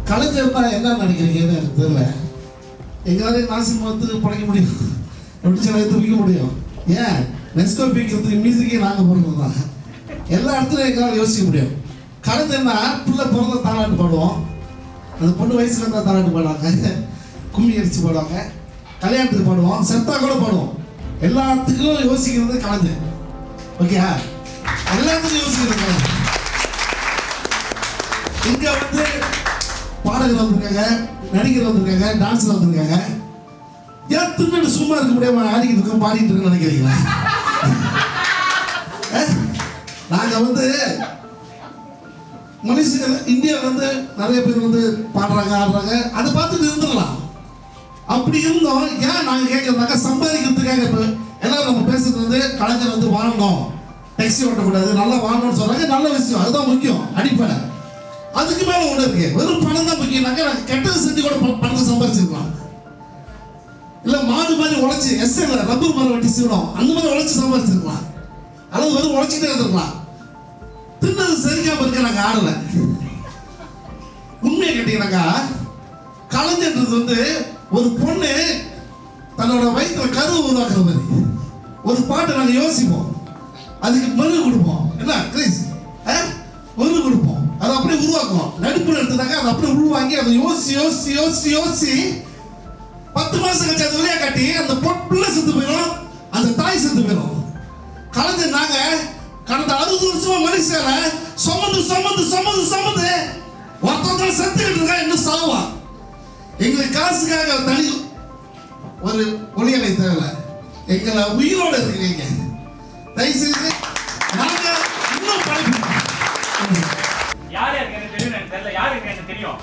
கலைஞர்னா என்ன நினைக்கிறீங்கன்னு எனக்கு தெரியல. எங்களாலே நாசிம் வந்து படைக்க முடியும், எப்படி சில தூக்க முடியும்? ஏன் நெஸ்கோ பீக்கிறதுக்கு மியூசிக்கே நாங்கள் போடுறது தான். எல்லா இடத்துலையும் எங்களால் யோசிக்க முடியும். கலைஞர்னா பிள்ளை பிறந்த தாலாட்டு பாடுவோம், அந்த பொண்ணு வயசுல இருந்தால் தாலாட்டு பாடுவாங்க, கும்மி அடித்து பாடுவாங்க, கல்யாணத்துக்கு பாடுவோம், செத்தா கூட பாடுவோம். எல்லாத்துக்கும் யோசிக்கிறது கலைஞர். ஓகே, எல்லாத்துக்கும் யோசிக்கிறது கலைஞர். இங்கே வந்து பாடகர் வந்திருக்காங்க, நடிகர் வந்திருக்காங்க, டான்ஸர் வந்திருக்காங்க. ஏன் தின்னு சும்மா இருக்க முடியாம ஆடிக்கிட்டு இருக்கோம், பாடிட்டு இருக்கோம் நினைக்கிறீங்களா? நாங்கள் வந்து மனுஷங்க இந்தியாவில் வந்து நிறைய பேர் வந்து பாடுறாங்க, ஆடுறாங்க, அதை பார்த்துட்டு இருந்துடலாம். அப்படி இருந்தோம். ஏன் நாங்கள் கேட்கறதாக்க சம்பாதிக்கிறதுக்காக இப்போ எல்லாரும் நம்ம பேசுறது வந்து கலைஞர் வந்து வாழணும், டெக்ஸி ஓட்டக்கூடாது, நல்லா வாழணும்னு சொல்றாங்க. நல்ல விஷயம், அதுதான் முக்கியம், அடிப்படை. அதுக்கு மேல ஒண்ணு இருக்கு, வெறும் பணம் தான் முக்கியம்னாக்கா நாங்கள் கெட்டது செஞ்சு கூட பணத்தை சம்பாதிச்சிருக்கலாம். இல்லை மாடு மாதிரி உழைச்சி எஸ்எல்ல ரப்பர் மரம் வெட்டி சீவிடும், அந்த மாதிரி உழைச்சி சம்பாதிச்சிருக்கலாம். அல்லது வெறும் உழைச்சிட்டே இருந்திருக்கலாம். தின்னது சரிக்காம இருக்க நாங்கள் ஆடலை. உண்மையை கேட்டீங்கன்னாக்கா கலைஞர்ன்றது வந்து ஒரு பொண்ணு தன்னோட வயிற்றுல கருவு உருவாக்குற மாதிரி ஒரு பாட்டை நாங்கள் யோசிப்போம், அதுக்கு மருந்து கொடுப்போம். என்ன கிரீஸ் மருந்து கொடுப்போம், அதை அப்படியே உருவாக்குவோம். நடிப்புல எடுத்துனாக்கா அதை அப்படியே உருவாக்கி அதை யோசிச்சு யோசிச்சு யோசிச்சு யோசிச்சு 10 மாசம் கழிச்சு அது வழியா காட்டி அந்த பிள்ளை செத்து போயிடும், அந்த தாய் செத்து போயிடும். கலைஞர் நாங்க கடந்த 60 வருஷமா மனுஷால சுமந்து சுமந்து சுமந்து சுமந்து ஒருத்தர் செத்துக்கிட்டு இருக்கா, இன்னும் சாவா. எங்களுக்கு காசுக்காக தனி ஒரு ஒளியலை தேவை, எங்களை உயிரோட இருக்கிறீங்க. தயவுசெய்து நாங்க இன்னும் பழகிப்போம். யார் யாருக்கு எனக்கு தெரியும் எனக்கு தெரியல, யாருக்கு எனக்கு தெரியும்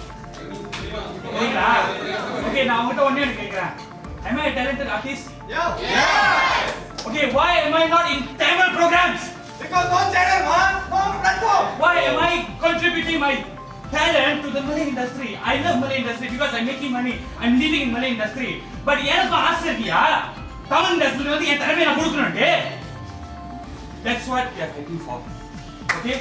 சரிங்களா? ஓகே, நான் உங்ககிட்ட ஒண்ணே கேட்கிறேன். Am I a talented artist? Yeah. Okay, why am I not in Tamil programs? Because no channel, no platform. Why am I contributing my talent to the Malay industry? I love Malay industry because I'm making money. I'm living in Malay industry. But எனக்கு ஆசை இருக்கியா தமிழ் இண்டஸ்ட்ரியில வந்து என் திறமையை நான் கொடுக்கணும்ட்டு. That's what we are fighting for. Okay?